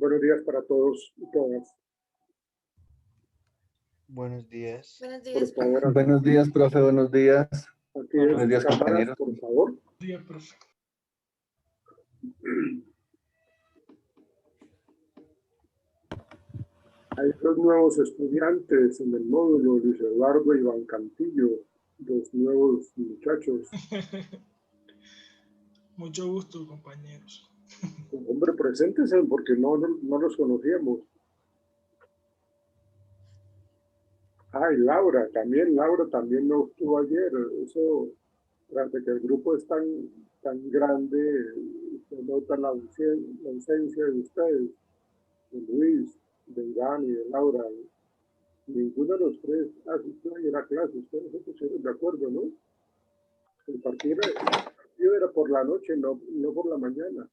Buenos días para todos y todas. Buenos días. Buenos Por días. favor, Buenos días, profe, buenos días. activen Buenos días, sus cámaras, compañeros. por favor. Buenos días, profe. Hay dos nuevos estudiantes en el módulo, Luis Eduardo y Iván Cantillo, dos nuevos muchachos. Mucho gusto, compañeros. Hombre, preséntense porque no los conocíamos. Ah, y Laura también no estuvo ayer. Eso, tras de que el grupo es tan grande, se nota la ausencia de ustedes, de Luis, de Iván y de Laura. Ninguno de los tres asistió ayer a clase. Ustedes se pusieron de acuerdo, ¿no? El partido era por la noche, no por la mañana.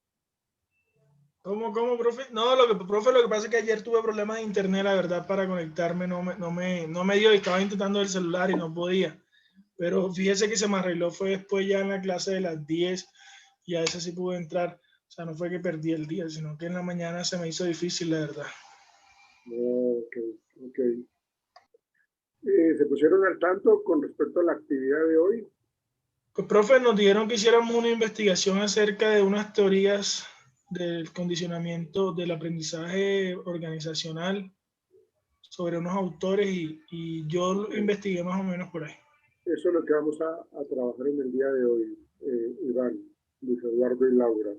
¿Cómo, profe? No, profe, lo que pasa es que ayer tuve problemas de internet, la verdad, para conectarme, no me dio, y estaba intentando el celular y no podía. Pero fíjese que se me arregló, fue después ya en la clase de las 10 y a esa sí pude entrar. O sea, no fue que perdí el día, sino que en la mañana se me hizo difícil, la verdad. Ok. ¿Se pusieron al tanto con respecto a la actividad de hoy? Pues, profe, nos dijeron que hiciéramos una investigación acerca de unas teorías del condicionamiento del aprendizaje organizacional sobre unos autores y yo lo investigué más o menos por ahí. Eso es lo que vamos a trabajar en el día de hoy, Iván, Luis Eduardo y Laura.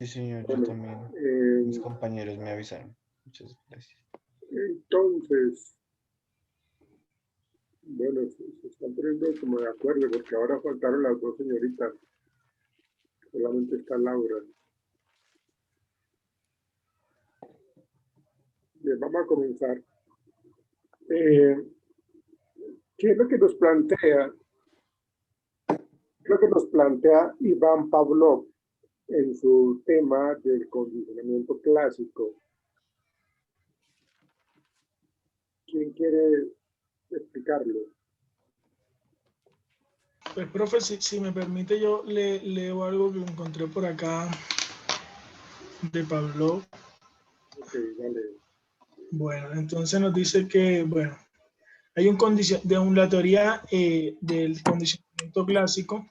Sí, señor, Bueno, yo también. Mis compañeros me avisaron. Muchas gracias. Entonces, bueno, se están poniendo como de acuerdo porque ahora faltaron las dos señoritas. Solamente está Laura. Bien, vamos a comenzar. ¿Qué es lo que nos plantea? Lo que nos plantea Iván Pavlov en su tema del condicionamiento clásico. ¿Quién quiere explicarlo? Pues, profe, si me permite, yo leo algo que encontré por acá de Pablo. Ok, dale. Bueno, entonces nos dice que, bueno, hay la teoría del condicionamiento clásico.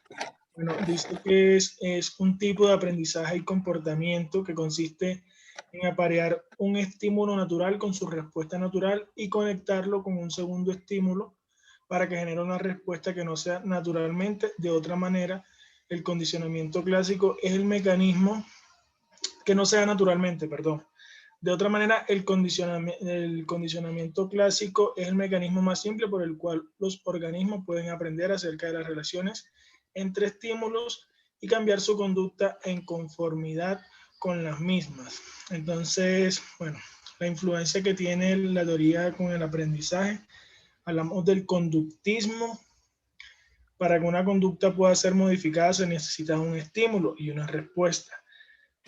Bueno, dice que es un tipo de aprendizaje y comportamiento que consiste en aparear un estímulo natural con su respuesta natural y conectarlo con un segundo estímulo para que genere una respuesta que no sea naturalmente. De otra manera, el condicionamiento clásico es el mecanismo que no sea naturalmente, perdón. De otra manera, el condicionamiento clásico es el mecanismo más simple por el cual los organismos pueden aprender acerca de las relaciones entre estímulos y cambiar su conducta en conformidad con las mismas. Entonces, bueno, la influencia que tiene la teoría con el aprendizaje. Hablamos del conductismo. Para que una conducta pueda ser modificada se necesita un estímulo y una respuesta,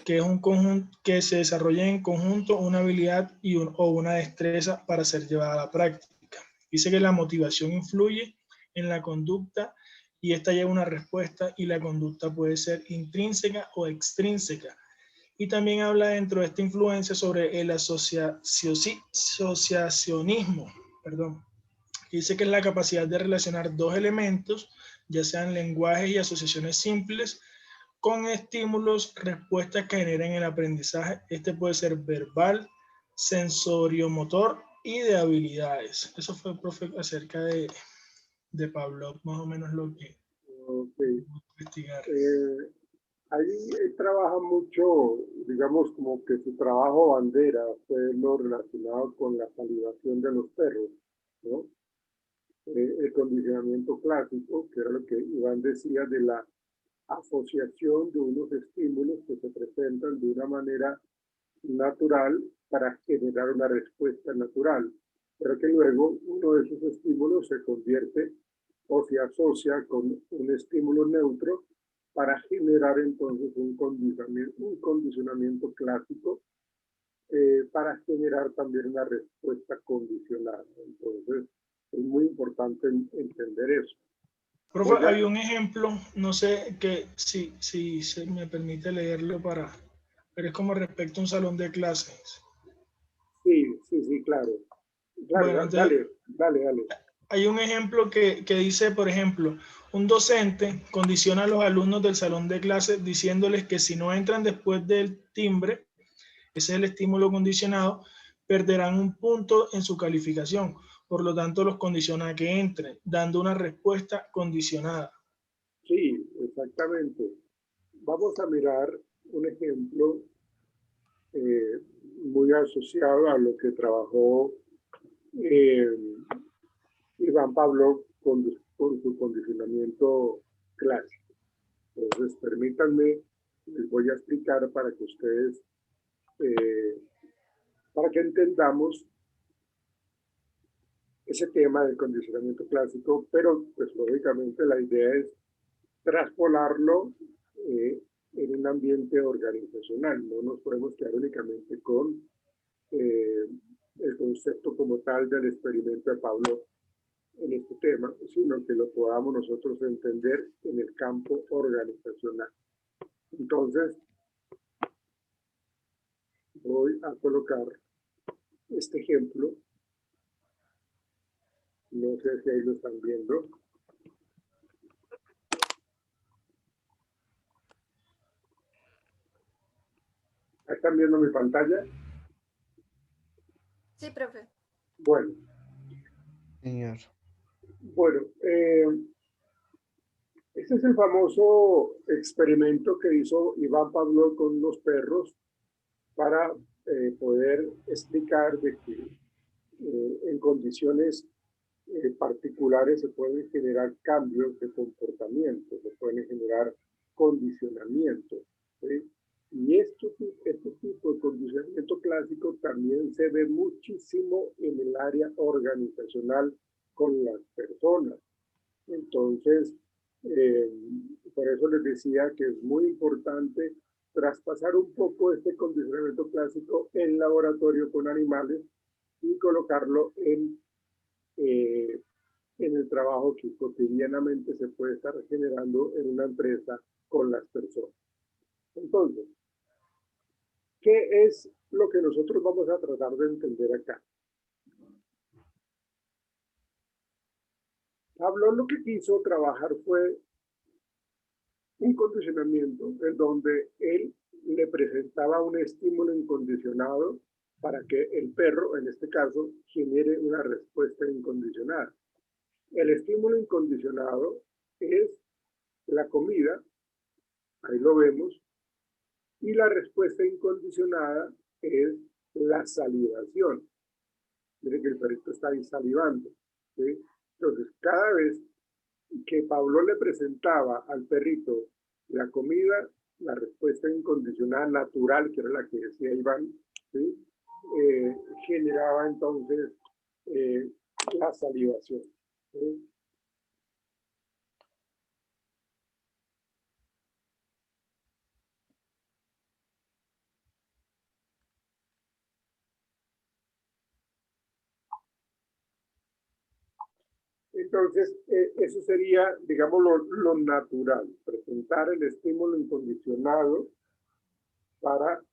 que es un conjunto que se desarrolla en conjunto una habilidad o una destreza para ser llevada a la práctica. Dice que la motivación influye en la conducta y esta lleva una respuesta y la conducta puede ser intrínseca o extrínseca. Y también habla dentro de esta influencia sobre el asociacionismo, perdón. Dice que es la capacidad de relacionar dos elementos, ya sean lenguajes y asociaciones simples, con estímulos, respuestas que generen el aprendizaje. Este puede ser verbal, sensoriomotor y de habilidades. Eso fue, profe, acerca de Pablo, más o menos lo que Okay. investigar. Ahí trabaja mucho, digamos, como que su trabajo bandera fue lo relacionado con la salivación de los perros, ¿no? El condicionamiento clásico, que era lo que Iván decía de la asociación de unos estímulos que se presentan de una manera natural para generar una respuesta natural, pero que luego uno de esos estímulos se convierte o se asocia con un estímulo neutro para generar entonces un condicionamiento clásico para generar también una respuesta condicional. Entonces, es muy importante entender eso. Profe, había un ejemplo, no sé que si se me permite leerlo para pero es como respecto a un salón de clases. Sí, claro. Claro, Bueno, entonces, dale. hay un ejemplo que dice, por ejemplo, un docente condiciona a los alumnos del salón de clases diciéndoles que si no entran después del timbre, ese es el estímulo condicionado, perderán un punto en su calificación. Por lo tanto, los condiciona a que entren, dando una respuesta condicionada. Sí, exactamente. Vamos a mirar un ejemplo muy asociado a lo que trabajó eh, Iván Pablo con su condicionamiento clásico. Entonces, permítanme, les voy a explicar para que ustedes, para que entendamos ese tema del condicionamiento clásico, pero pues lógicamente la idea es traspolarlo en un ambiente organizacional. No nos podemos quedar únicamente con el concepto como tal del experimento de Pablo en este tema, sino que lo podamos nosotros entender en el campo organizacional. Entonces, voy a colocar este ejemplo. No sé si ahí lo están viendo. ¿Están viendo mi pantalla? Sí, profe. Bueno. Señor. Bueno, este es el famoso experimento que hizo Iván Pavlov con los perros para poder explicar de que en condiciones particulares se pueden generar cambios de comportamiento, se pueden generar condicionamientos. ¿Sí? Y este tipo de condicionamiento clásico también se ve muchísimo en el área organizacional con las personas. Entonces, por eso les decía que es muy importante traspasar un poco este condicionamiento clásico en laboratorio con animales y colocarlo en el trabajo que cotidianamente se puede estar generando en una empresa con las personas. Entonces, ¿qué es lo que nosotros vamos a tratar de entender acá? Pablo lo que quiso trabajar fue un condicionamiento en donde él le presentaba un estímulo incondicionado para que el perro, en este caso, genere una respuesta incondicionada. El estímulo incondicionado es la comida, ahí lo vemos, y la respuesta incondicionada es la salivación. Miren que el perrito está ahí salivando, ¿sí? Entonces, cada vez que Pablo le presentaba al perrito la comida, la respuesta incondicional, natural, que era la que decía Iván, ¿sí? Generaba entonces la salivación. ¿Sí? Entonces, eso sería, digamos, lo natural, presentar el estímulo incondicionado para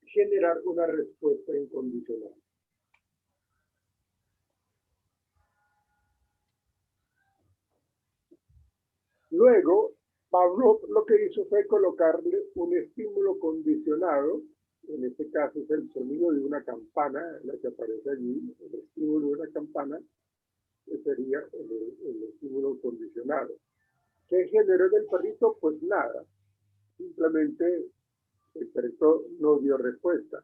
generar una respuesta incondicional. Luego, Pavlov lo que hizo fue colocarle un estímulo condicionado, en este caso es el sonido de una campana, la que aparece allí, el estímulo de una campana, que sería el estímulo condicionado. ¿Qué generó en el perrito? Pues nada, simplemente el perrito no dio respuesta.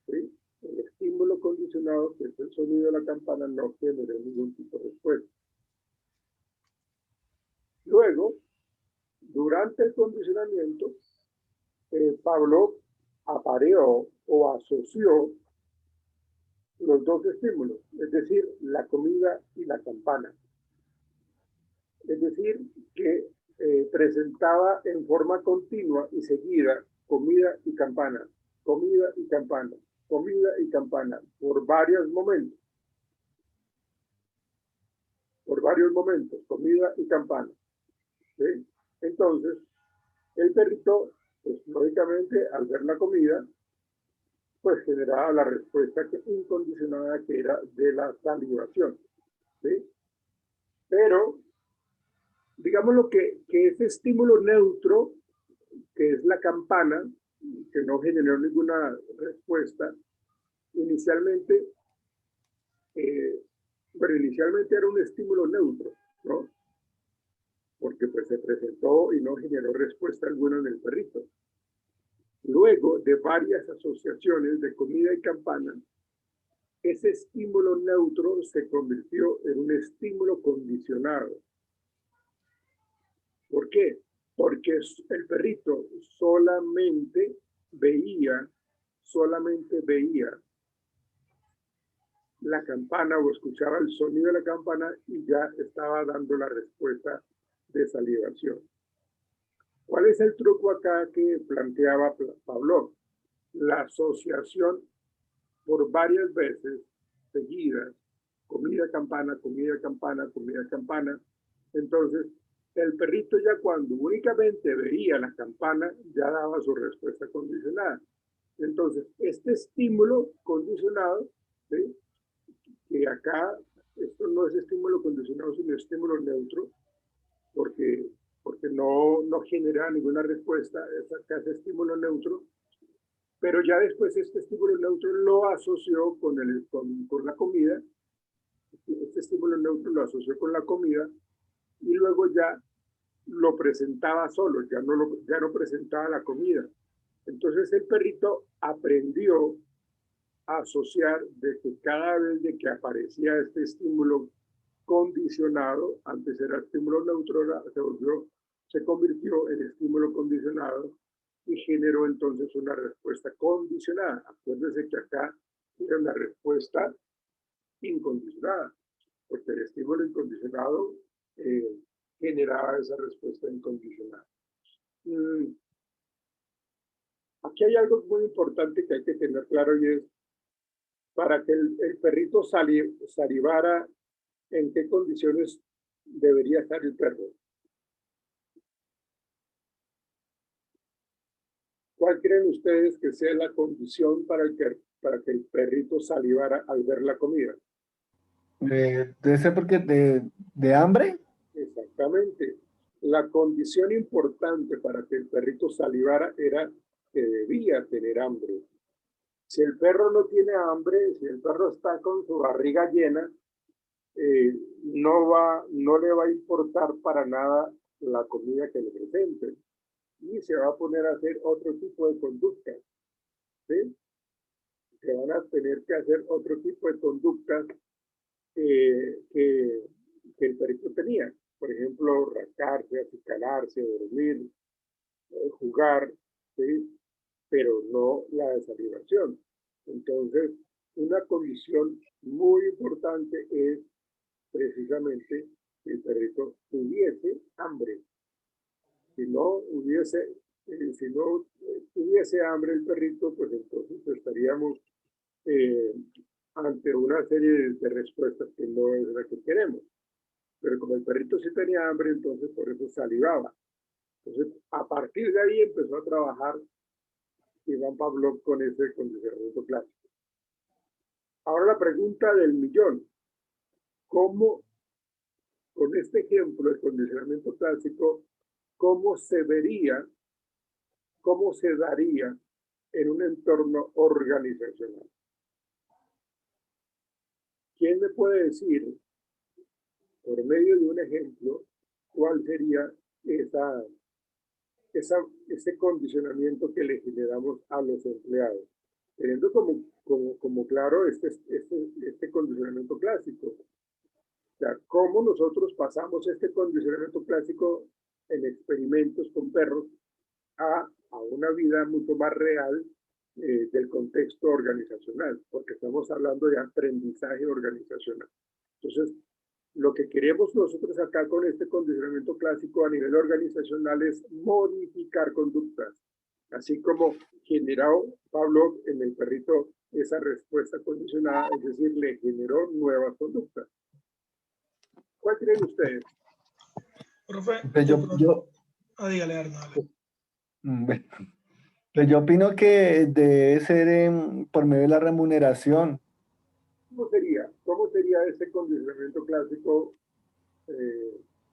¿Sí? El estímulo condicionado, que es el sonido de la campana, no generó ningún tipo de respuesta. Luego, durante el condicionamiento, Pablo apareó o asoció los dos estímulos, es decir, la comida y la campana. Es decir, que presentaba en forma continua y seguida comida y campana, comida y campana, comida y campana, por varios momentos. Por varios momentos, comida y campana. ¿Sí? Entonces, El perrito, pues lógicamente, al ver la comida, pues generaba la respuesta incondicionada que era de la salivación, ¿sí? Pero, digámoslo que ese estímulo neutro, que es la campana, que no generó ninguna respuesta, inicialmente, inicialmente era un estímulo neutro, ¿no? Porque pues se presentó y no generó respuesta alguna en el perrito. Luego de varias asociaciones de comida y campana, ese estímulo neutro se convirtió en un estímulo condicionado. ¿Por qué? Porque el perrito solamente veía la campana o escuchaba el sonido de la campana y ya estaba dando la respuesta de salivación. ¿Cuál es el truco acá que planteaba Pavlov? La asociación por varias veces seguidas, comida, campana, comida, campana, comida, campana. Entonces, el perrito ya cuando únicamente veía la campana, ya daba su respuesta condicionada. Entonces, este estímulo condicionado, ¿sí? Que acá, esto no es estímulo condicionado, sino estímulo neutro, porque no genera ninguna respuesta, es acá ese estímulo neutro, pero ya después este estímulo neutro lo asoció con la comida, este estímulo neutro lo asoció con la comida y luego ya lo presentaba solo, ya no presentaba la comida. Entonces el perrito aprendió a asociar de que cada vez de que aparecía este estímulo condicionado, antes era estímulo neutro, se convirtió en estímulo condicionado y generó entonces una respuesta condicionada. Acuérdense que acá era una respuesta incondicionada, porque el estímulo incondicionado generaba esa respuesta incondicionada. Aquí hay algo muy importante que hay que tener claro y es, para que el perrito salivara, ¿en qué condiciones debería estar el perro? ¿Cuál creen ustedes que sea la condición para que el perrito salivara al ver la comida? Debe ser porque de hambre. Exactamente. La condición importante para que el perrito salivara era que debía tener hambre. Si el perro no tiene hambre, si el perro está con su barriga llena, no le va a importar para nada la comida que le presenten y se va a poner a hacer otro tipo de conductas, ¿sí? Se van a tener que hacer otro tipo de conductas que el perrito tenía. Por ejemplo, rascarse, acicalarse, dormir, jugar, ¿sí? Pero no la desalivación. Entonces, una condición muy importante es precisamente que el perrito tuviese hambre. Si no tuviese hambre el perrito, pues entonces estaríamos ante una serie de respuestas que no es la que queremos. Pero como el perrito sí tenía hambre, entonces por eso salivaba. Entonces, a partir de ahí empezó a trabajar Iván Pavlov con ese condicionamiento clásico. Ahora la pregunta del millón. ¿Cómo, con este ejemplo de condicionamiento clásico, cómo se daría en un entorno organizacional? ¿Quién me puede decir, por medio de un ejemplo, cuál sería ese condicionamiento que le generamos a los empleados? Teniendo como claro este condicionamiento clásico. O sea, cómo nosotros pasamos este condicionamiento clásico en experimentos con perros a una vida mucho más real del contexto organizacional, porque estamos hablando de aprendizaje organizacional. Entonces, lo que queremos nosotros acá con este condicionamiento clásico a nivel organizacional es modificar conductas, así como generó Pavlov en el perrito esa respuesta condicionada, es decir, le generó nuevas conductas. ¿Cuál creen ustedes? Profe, Dígale, dígale, Arnold. Bueno, pues yo opino que debe ser por medio de la remuneración. ¿Cómo sería ese condicionamiento clásico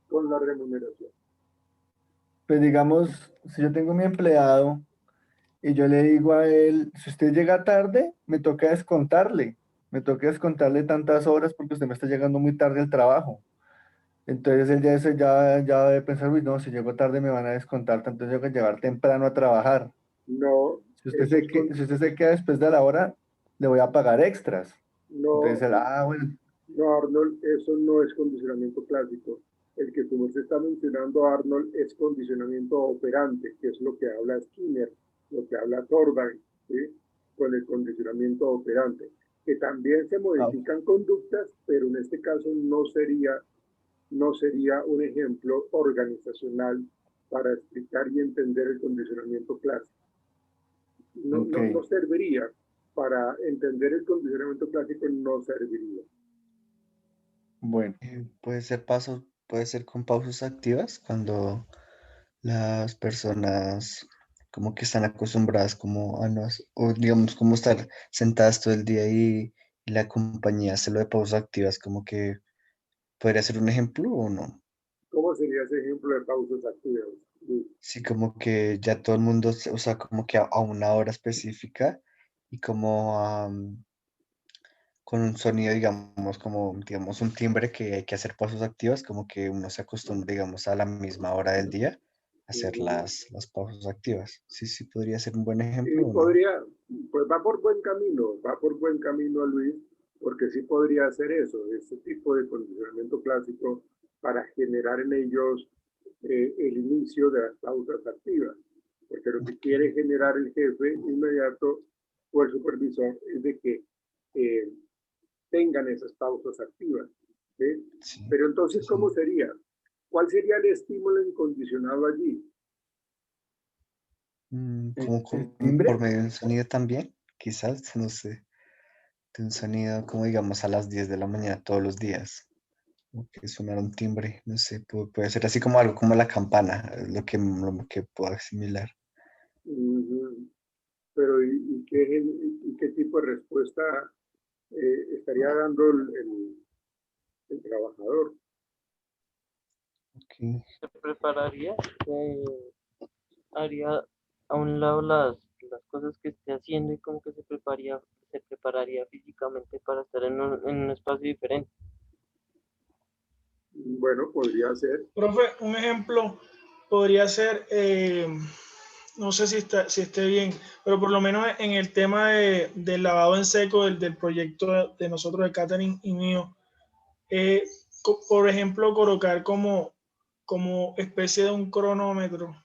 con la remuneración? Pues digamos, si yo tengo mi empleado y yo le digo a él, si usted llega tarde, me toca descontarle tantas horas porque usted me está llegando muy tarde al trabajo. Entonces él ya debe pensar, uy, no, si llego tarde me van a descontar, entonces tengo que llegar temprano a trabajar. No, eso es Si usted se queda después de la hora, le voy a pagar extras. Entonces no, él, bueno, no, Arnold, eso no es condicionamiento clásico. El que tú nos está mencionando, Arnold, es condicionamiento operante, que es lo que habla Skinner, lo que habla Thorndike, ¿sí? Con el condicionamiento operante, que también se ah, modifican conductas, pero en este caso no sería un ejemplo organizacional para explicar y entender el condicionamiento clásico. ok, No serviría para entender el condicionamiento clásico, no serviría. bueno, Puede ser con pausas activas cuando las personas como que están acostumbradas como a no, o digamos como estar sentadas todo el día y la compañía hace lo de pausas activas, como que podría ser un ejemplo o no. ¿Cómo sería ese ejemplo de pausas activas? Sí, como que ya todo el mundo, o sea, como que a una hora específica y como con un sonido, digamos, como, digamos, un timbre que hay que hacer pasos activas, como que uno se acostumbra, digamos, a la misma hora del día a hacer las pausas activas. Sí, sí, podría ser un buen ejemplo Y o no. podría, pues va por buen camino Luis, porque sí podría hacer eso, ese tipo de condicionamiento clásico para generar en ellos el inicio de las pausas activas, porque lo que Ok, quiere generar el jefe inmediato o el supervisor es de que eh, tengan esas pausas activas. ¿Sí? sí, Pero sí, entonces, ¿cómo sí. sería? ¿Cuál sería el estímulo incondicionado allí? el Como por timbre, medio de un sonido también, quizás, no sé, de un sonido como, digamos, a las 10 de la mañana todos los días. Como que sonar un timbre, no sé, puede ser así como algo como la campana, es lo que puedo asimilar. Uh, pero ¿y qué tipo de respuesta estaría dando el trabajador? Ok. Se prepararía, haría a un lado las cosas que esté haciendo y como que se prepararía físicamente para estar en un espacio diferente. Bueno, podría ser. Profe, un ejemplo podría ser, no sé si esté bien, pero por lo menos en el tema del lavado en seco del proyecto de nosotros, de Catherine y mío, eh, por ejemplo, colocar como especie de un cronómetro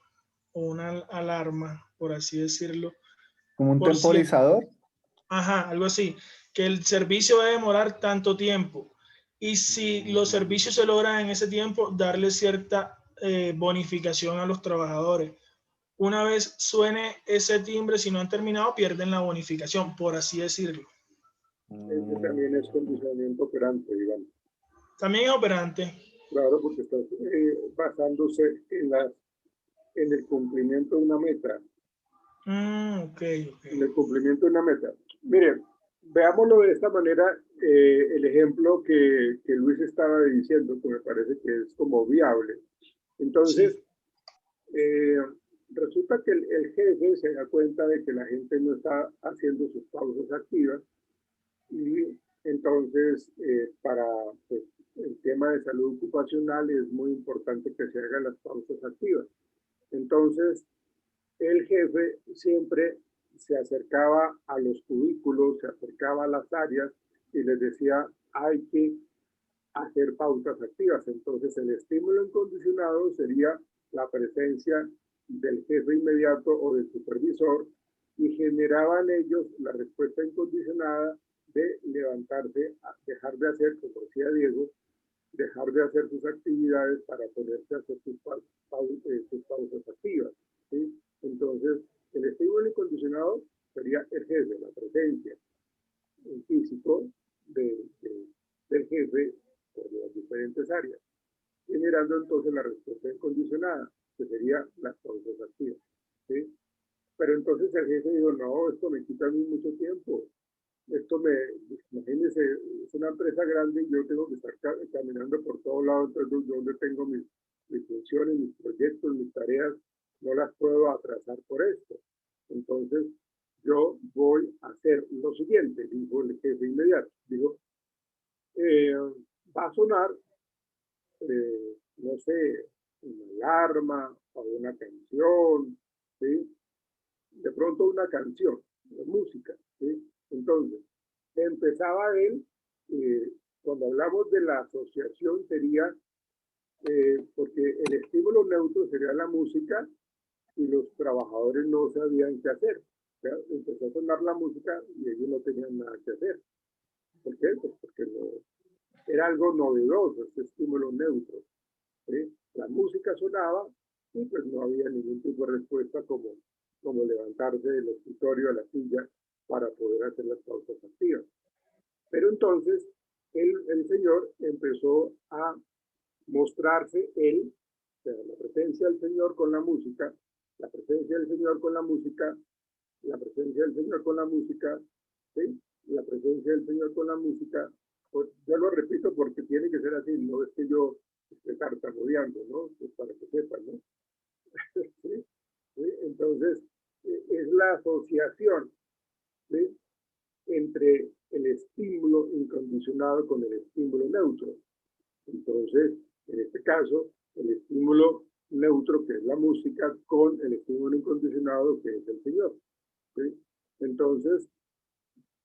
o una alarma, por así decirlo, como un por cierto, temporizador. ajá, algo así, que el servicio debe demorar tanto tiempo. Y si los servicios se logran en ese tiempo, darle cierta bonificación a los trabajadores. Una vez suene ese timbre, si no han terminado, pierden la bonificación, por así decirlo. Ese también es condicionamiento operante, digamos. También es operante. Claro, porque estás basándose en el cumplimiento de una meta. Ok, ok. En el cumplimiento de una meta. Miren, veámoslo de esta manera, el ejemplo que Luis estaba diciendo, que me parece que es como viable. Entonces, Sí, eh, resulta que el jefe se da cuenta de que la gente no está haciendo sus pausas activas y entonces para pues, el tema de salud ocupacional es muy importante que se hagan las pausas activas. Entonces, el jefe siempre se acercaba a los cubículos, se acercaba a las áreas y les decía, hay que hacer pautas activas. Entonces, el estímulo incondicionado sería la presencia del jefe inmediato o del supervisor y generaban ellos la respuesta incondicionada de levantarse, dejar de hacer, como decía Diego, dejar de hacer sus actividades para ponerse a hacer sus pausas activas. ¿Sí? Entonces, el estímulo incondicionado sería el jefe, la presencia en físico del jefe por las diferentes áreas, generando entonces la respuesta incondicionada, que sería las pausas activas. ¿Sí? entonces digo, no, esto me quita a mí mucho tiempo. Imagínense, es una empresa grande y yo tengo que estar caminando por todos lados, entonces donde tengo mis funciones, mis proyectos, mis tareas, no las puedo atrasar por esto. Entonces, yo voy a hacer lo siguiente, dijo el jefe inmediato. Dijo, va a sonar, no sé, una alarma o una canción, ¿sí? De pronto una canción, de música, ¿sí? Entonces, empezaba él, cuando hablamos de la asociación sería, porque el estímulo neutro sería la música y los trabajadores no sabían qué hacer. ¿Ya? Empezó a sonar la música y ellos no tenían nada que hacer. ¿Por qué? Pues porque no, era algo novedoso, este estímulo neutro. ¿Sí? La música sonaba y pues no había ningún tipo de respuesta como levantarse del escritorio a la silla para poder hacer las pausas activas. Pero entonces el señor empezó a mostrarse él, o sea, la presencia del Señor con la música, la presencia del Señor con la música, la presencia del Señor con la música, ¿sí? La presencia del Señor con la música, pues yo lo repito porque tiene que ser así, no es que yo esté tartamudeando, ¿no? Pues para que sepan, ¿no? ¿Sí? ¿Sí? Entonces, es la asociación, ¿sí? Entre el estímulo incondicionado con el estímulo neutro. Entonces, en este caso, el estímulo neutro, que es la música, con el estímulo incondicionado, que es el Señor. ¿Sí? Entonces,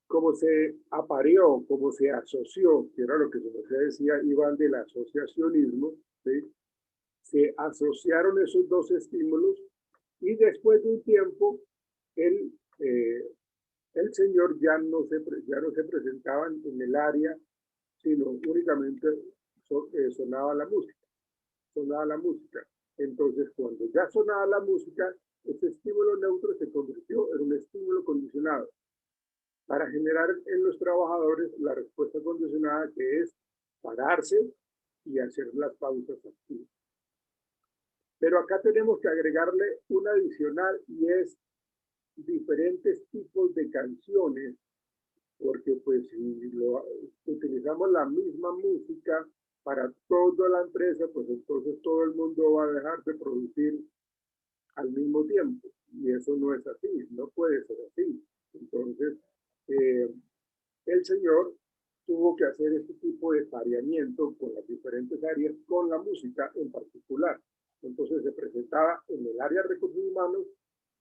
como se apareó, como se asoció, que era lo que se decía, Iván, del asociacionismo, ¿sí? Se asociaron esos dos estímulos y después de un tiempo, el Señor ya no se presentaba en el área, sino únicamente sonaba la música. Entonces, cuando ya sonaba la música, ese estímulo neutro se convirtió en un estímulo condicionado para generar en los trabajadores la respuesta condicionada, que es pararse y hacer las pausas activas. Pero acá tenemos que agregarle una adicional y es diferentes tipos de canciones, porque pues si utilizamos la misma música para toda la empresa, pues entonces todo el mundo va a dejar de producir al mismo tiempo. Y eso no es así, no puede ser así. Entonces, el Señor tuvo que hacer este tipo de pareamiento con las diferentes áreas, con la música en particular. Entonces se presentaba en el área de recursos humanos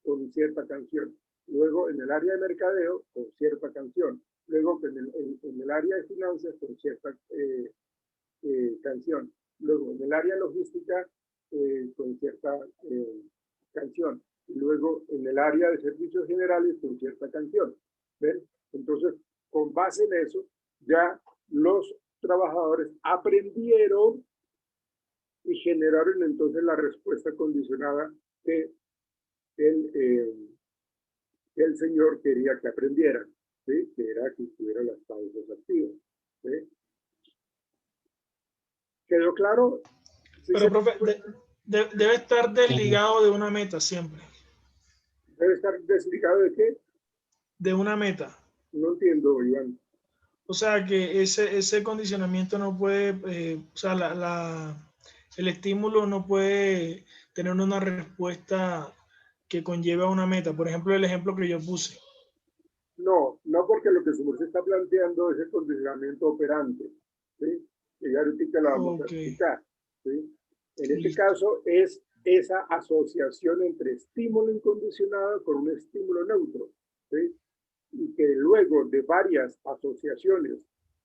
con cierta canción, luego en el área de mercadeo con cierta canción, luego en el área de finanzas con cierta canción, luego en el área logística con cierta canción, y luego en el área de servicios generales con cierta canción. ¿Ven? Entonces, con base en eso, ya los trabajadores aprendieron y generaron entonces la respuesta condicionada que el Señor quería que aprendieran, ¿sí? Que era que tuvieran las pausas activas. ¿Sí? ¿Quedó claro? ¿Sí? Pero, profe, debe estar desligado de una meta siempre. ¿Debe estar desligado de qué? De una meta. No entiendo, Iván. O sea, que ese condicionamiento no puede, o sea, el estímulo no puede tener una respuesta que conlleve a una meta. Por ejemplo, el ejemplo que yo puse. No, no, porque lo que se está planteando es el condicionamiento operante, ¿sí? Que ya ahorita lo vamos a explicar, ¿sí? En este caso es esa asociación entre estímulo incondicionado con un estímulo neutro, ¿sí? Y que luego de varias asociaciones,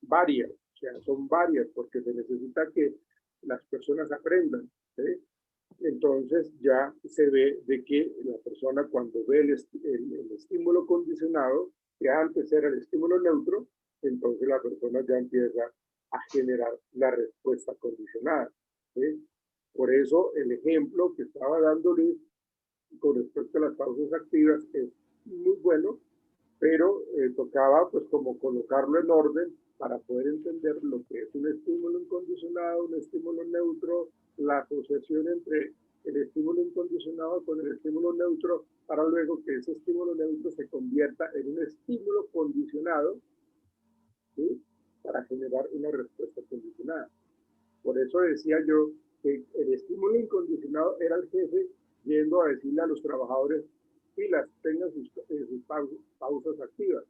o sea, son varias porque se necesita que las personas aprendan, ¿sí? Entonces ya se ve de que la persona cuando ve el estímulo condicionado, que antes era el estímulo neutro, entonces la persona ya empieza a generar la respuesta condicionada, ¿sí? Por eso el ejemplo que estaba dando Luis con respecto a las pausas activas es muy bueno, pero tocaba pues como colocarlo en orden para poder entender lo que es un estímulo incondicionado, un estímulo neutro, la asociación entre el estímulo incondicionado con el estímulo neutro, para luego que ese estímulo neutro se convierta en un estímulo condicionado, ¿sí? Para generar una respuesta condicionada. Por eso decía yo que el estímulo incondicionado era el jefe yendo a decirle a los trabajadores, pilas, tengan sus pausas activas.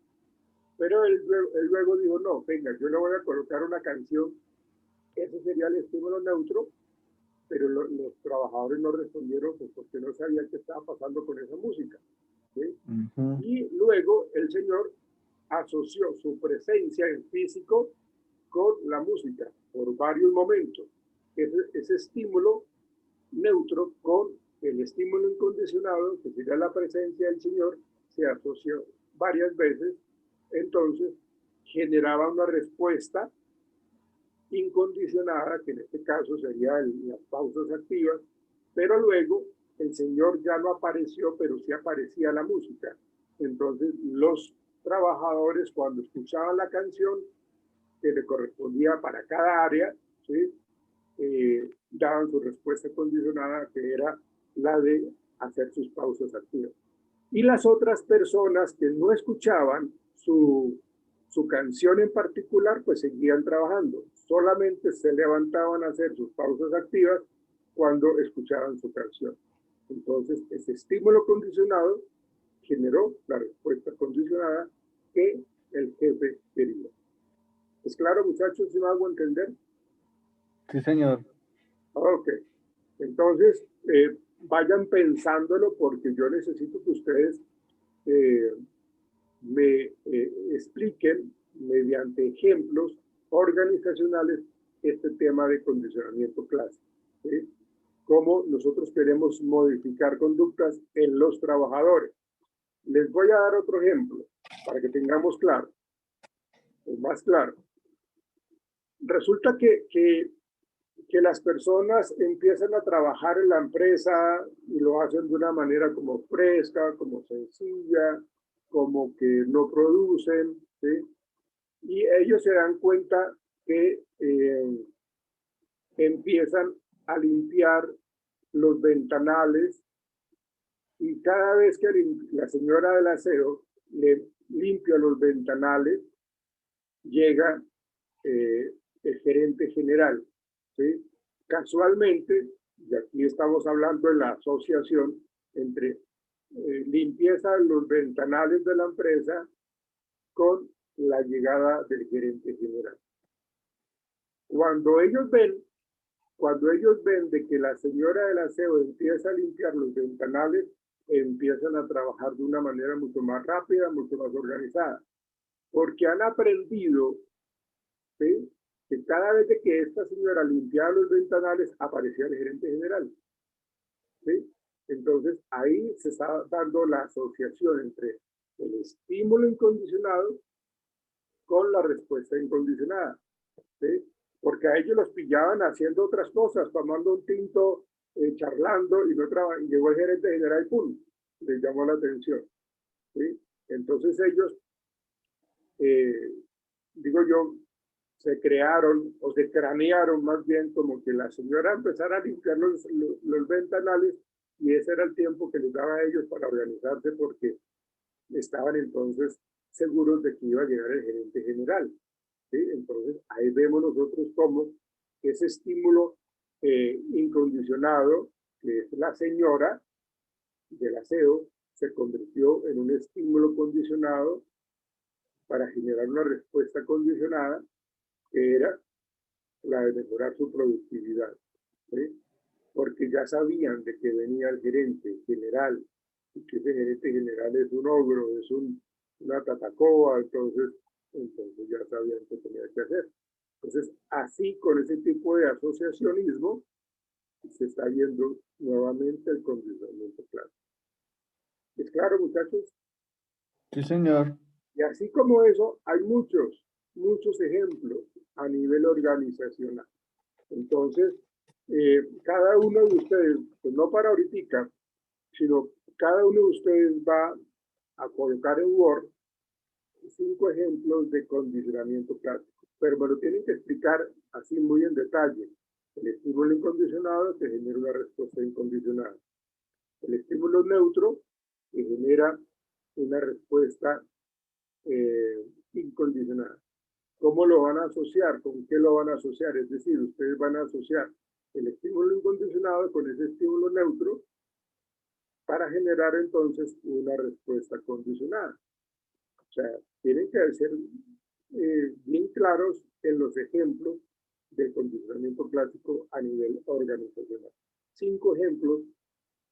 Pero él luego dijo, no, venga, yo le voy a colocar una canción, ese sería el estímulo neutro, pero los trabajadores no respondieron pues, porque no sabían qué estaba pasando con esa música, ¿sí? Y luego el señor asoció su presencia en físico con la música por varios momentos. Ese estímulo neutro con el estímulo incondicionado, que sería la presencia del señor, se asoció varias veces, entonces generaba una respuesta incondicionada, que en este caso serían las pausas activas, pero luego el señor ya no apareció, pero sí aparecía la música. Entonces los trabajadores, cuando escuchaban la canción que le correspondía para cada área, ¿sí? Daban su respuesta condicionada, que era la de hacer sus pausas activas. Y las otras personas que no escuchaban su canción en particular, pues seguían trabajando. Solamente se levantaban a hacer sus pausas activas cuando escuchaban su canción. Entonces, ese estímulo condicionado generó la respuesta condicionada que el jefe quería. ¿Es claro, muchachos, si me hago entender? Sí, señor. Ok. Entonces, vayan pensándolo porque yo necesito que ustedes me expliquen mediante ejemplos organizacionales este tema de condicionamiento clásico, ¿sí? Cómo nosotros queremos modificar conductas en los trabajadores. Les voy a dar otro ejemplo para que tengamos claro, más claro. Resulta que las personas empiezan a trabajar en la empresa y lo hacen de una manera como fresca, como sencilla, como que no producen, ¿sí? Y ellos se dan cuenta que empiezan a limpiar los ventanales y cada vez que la señora del aseo le limpia los ventanales, llega el gerente general, ¿sí? Casualmente, y aquí estamos hablando de la asociación entre limpieza de los ventanales de la empresa con la llegada del gerente general. Cuando ellos ven de que la señora del aseo empieza a limpiar los ventanales, empiezan a trabajar de una manera mucho más rápida, mucho más organizada, porque han aprendido, ¿sí?, que cada vez que esta señora limpiaba los ventanales, aparecía el gerente general, ¿sí? Entonces, ahí se está dando la asociación entre el estímulo incondicionado con la respuesta incondicionada, ¿sí? Porque a ellos los pillaban haciendo otras cosas, tomando un tinto, charlando, y llegó el gerente general y ¡pum!, les llamó la atención, ¿sí? Entonces ellos, digo yo, se crearon o se cranearon más bien como que la señora empezara a limpiar los ventanales y ese era el tiempo que les daba a ellos para organizarse porque estaban entonces seguros de que iba a llegar el gerente general, ¿sí? Entonces ahí vemos nosotros cómo ese estímulo incondicionado, que es la señora del aseo, se convirtió en un estímulo condicionado para generar una respuesta condicionada que era la de mejorar su productividad, ¿sí? Porque ya sabían de que venía el gerente general y que ese gerente general es un ogro, es una tatacoa, entonces ya sabían qué tenía que hacer. Entonces, así con ese tipo de asociacionismo se está viendo nuevamente el condicionamiento clásico. ¿Es claro, muchachos? Sí, señor. Y así como eso, hay muchos ejemplos a nivel organizacional. Entonces, cada uno de ustedes, pues no para ahorita, sino cada uno de ustedes va a colocar en Word 5 ejemplos de condicionamiento clásico, pero me lo tienen que explicar así muy en detalle, El estímulo incondicionado que genera una respuesta incondicionada. El estímulo neutro que genera una respuesta incondicionada. ¿Cómo lo van a asociar? ¿Con qué lo van a asociar? Es decir, ustedes van a asociar el estímulo incondicionado con ese estímulo neutro para generar entonces una respuesta condicionada. O sea, tienen que ser bien claros en los ejemplos del condicionamiento clásico a nivel organizacional. 5 ejemplos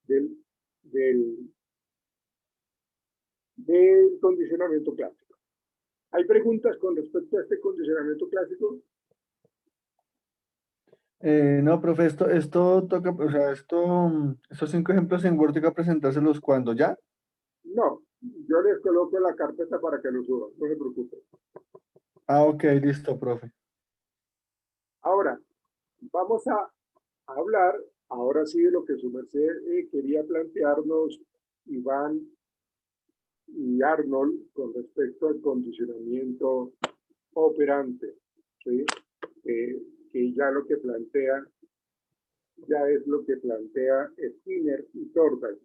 del condicionamiento clásico. ¿Hay preguntas con respecto a este condicionamiento clásico? No, profe, esto toca, o sea, estos 5 ejemplos en Word toca presentárselos cuando ya. No, yo les coloco la carpeta para que lo suban, no se preocupen. Ah, ok, listo, profe. Ahora, vamos a hablar, ahora sí, de lo que su merced quería plantearnos, Iván y Arnold, con respecto al condicionamiento operante, ¿sí? Que ya lo que plantea, ya es lo que plantea Skinner y Thorndike.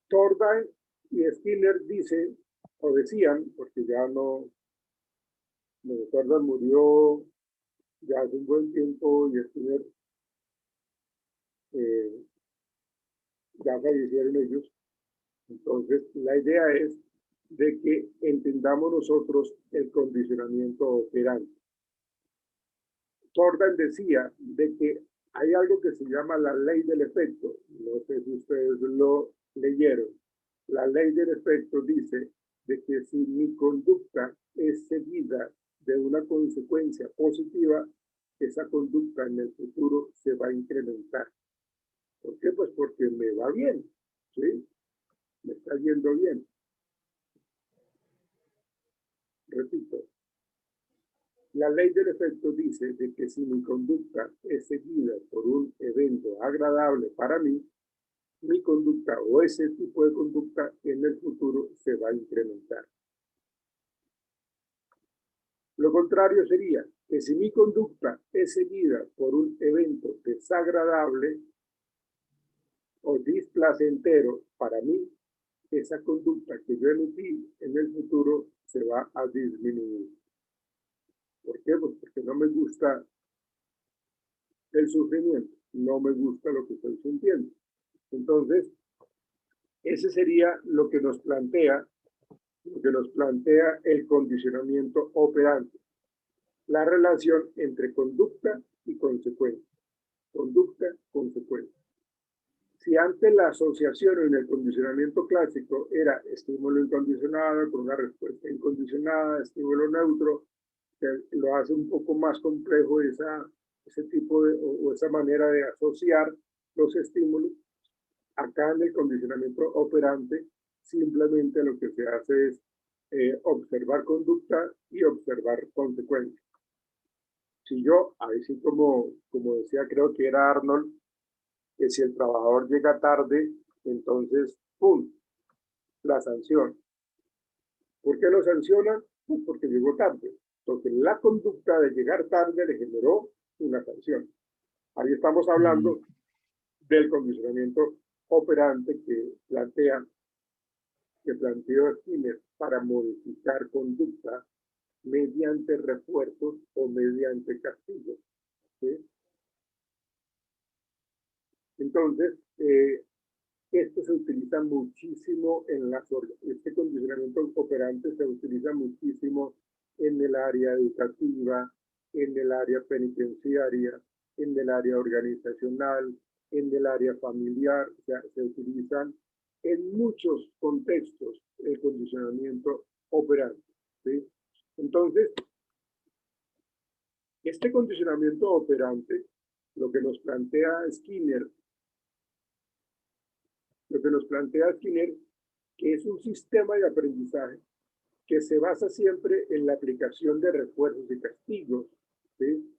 Thorndike y Skinner dicen, o decían, porque ya no, Thorndike murió ya hace un buen tiempo y Skinner ya fallecieron ellos. Entonces, la idea es de que entendamos nosotros el condicionamiento operante. Thorndike decía de que hay algo que se llama la ley del efecto. No sé si ustedes lo leyeron. La ley del efecto dice de que si mi conducta es seguida de una consecuencia positiva, esa conducta en el futuro se va a incrementar. ¿Por qué? Pues porque me va bien, ¿sí? Me está yendo bien. Repito, la ley del efecto dice de que si mi conducta es seguida por un evento agradable para mí, mi conducta o ese tipo de conducta en el futuro se va a incrementar. Lo contrario sería que si mi conducta es seguida por un evento desagradable o displacentero para mí, esa conducta que yo emití en el futuro se va a disminuir. ¿Por qué? Pues porque no me gusta el sufrimiento, no me gusta lo que estoy sintiendo. Entonces, ese sería lo que nos plantea el condicionamiento operante, la relación entre conducta y consecuencia. Conducta, consecuencia. Si antes la asociación en el condicionamiento clásico era estímulo incondicionado con una respuesta incondicionada, estímulo neutro, que lo hace un poco más complejo ese tipo de, o esa manera de asociar los estímulos. Acá en el condicionamiento operante, simplemente lo que se hace es observar conducta y observar consecuencias. Si yo, ahí sí como decía, creo que era Arnold, que si el trabajador llega tarde, entonces, ¡pum!, la sanción. ¿Por qué lo sancionan? Pues porque llegó tarde. Porque la conducta de llegar tarde le generó una sanción. Ahí estamos hablando del condicionamiento operante que planteó Skinner para modificar conducta mediante refuerzos o mediante castigos, ¿sí? Entonces, esto se utiliza muchísimo este condicionamiento operante se utiliza muchísimo en el área educativa, en el área penitenciaria, en el área organizacional, en el área familiar. O sea, se utilizan en muchos contextos el condicionamiento operante, ¿sí? Entonces, este condicionamiento operante, lo que nos plantea Skinner, que es un sistema de aprendizaje que se basa siempre en la aplicación de refuerzos y castigos, ¿sí?,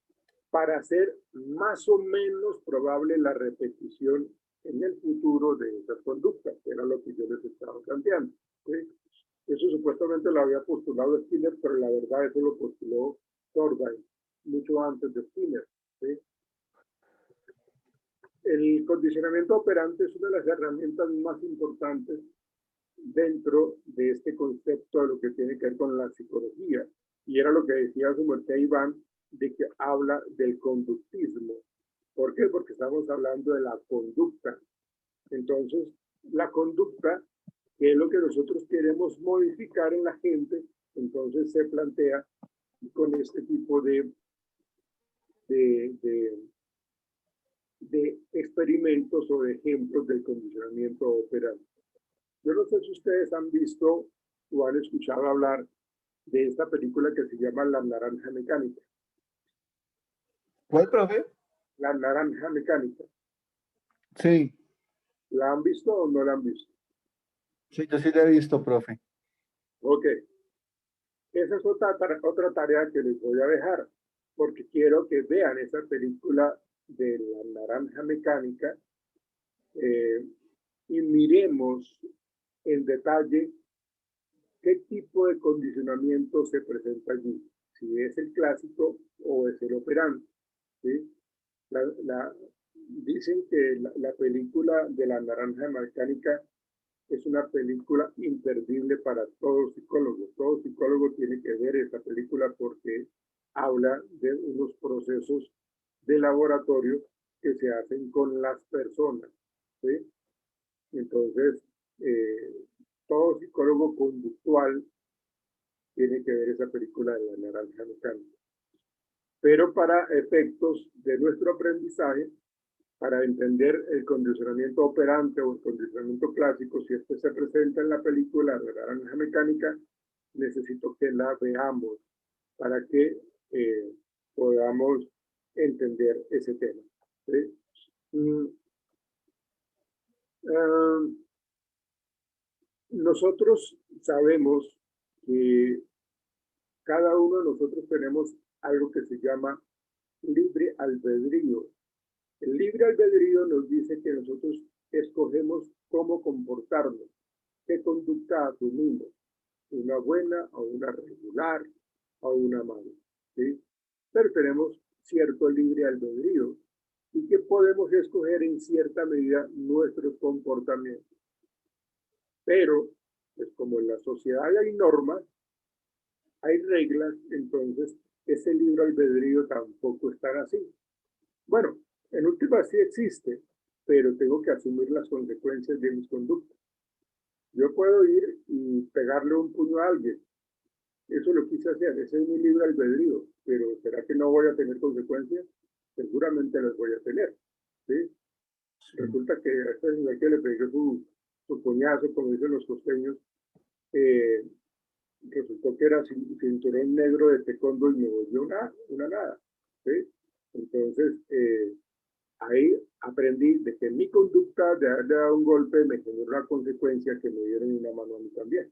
para hacer más o menos probable la repetición en el futuro de esas conductas, que era lo que yo les estaba planteando, ¿sí? Eso supuestamente lo había postulado Skinner, pero la verdad eso lo postuló Thorndike mucho antes de Skinner, ¿sí? El condicionamiento operante es una de las herramientas más importantes dentro de este concepto de lo que tiene que ver con la psicología. Y era lo que decía su merced Iván, de que habla del conductismo. ¿Por qué? Porque estamos hablando de la conducta. Entonces, la conducta, que es lo que nosotros queremos modificar en la gente, entonces se plantea con este tipo de experimentos o de ejemplos del condicionamiento operante. Yo no sé si ustedes han visto o han escuchado hablar de esta película que se llama La Naranja Mecánica. ¿Cuál, profe? La Naranja Mecánica. Sí, ¿La han visto o no la han visto? sí, yo sí la he visto, profe. Ok. Esa es otra tarea que les voy a dejar, porque quiero que vean esa película de La Naranja Mecánica y miremos en detalle qué tipo de condicionamiento se presenta allí, si es el clásico o es el operante, ¿sí? Dicen que la película de La Naranja Mecánica es una película imperdible para todo psicólogo. Todo psicólogo tiene que ver esta película porque habla de unos procesos de laboratorio que se hacen con las personas, ¿sí? Entonces, todo psicólogo conductual tiene que ver esa película de La Naranja Mecánica. Pero para efectos de nuestro aprendizaje, para entender el condicionamiento operante o el condicionamiento clásico, si este se presenta en la película de La Naranja Mecánica, necesito que la veamos para que podamos entender ese tema, ¿sí? Nosotros sabemos que cada uno de nosotros tenemos algo que se llama libre albedrío. El libre albedrío nos dice que nosotros escogemos cómo comportarnos, qué conducta asumimos, una buena o una regular o una mala, ¿sí? Pero tenemos cierto libre albedrío y que podemos escoger en cierta medida nuestros comportamientos. Pero, pues como en la sociedad hay normas, hay reglas, entonces ese libre albedrío tampoco es tan así. Bueno, en última sí existe, pero tengo que asumir las consecuencias de mis conductas. Yo puedo ir y pegarle un puño a alguien. Eso lo quise hacer, ese es mi libre albedrío, pero ¿será que no voy a tener consecuencias? Seguramente las voy a tener, ¿sí? Resulta que a este señor que le pegué su coñazo, como dicen los costeños, resultó que era cinturón negro de taekwondo y me volvió una nada, ¿sí? Entonces, ahí aprendí de que mi conducta de darle a un golpe me generó una consecuencia que me dieron una mano a mí también,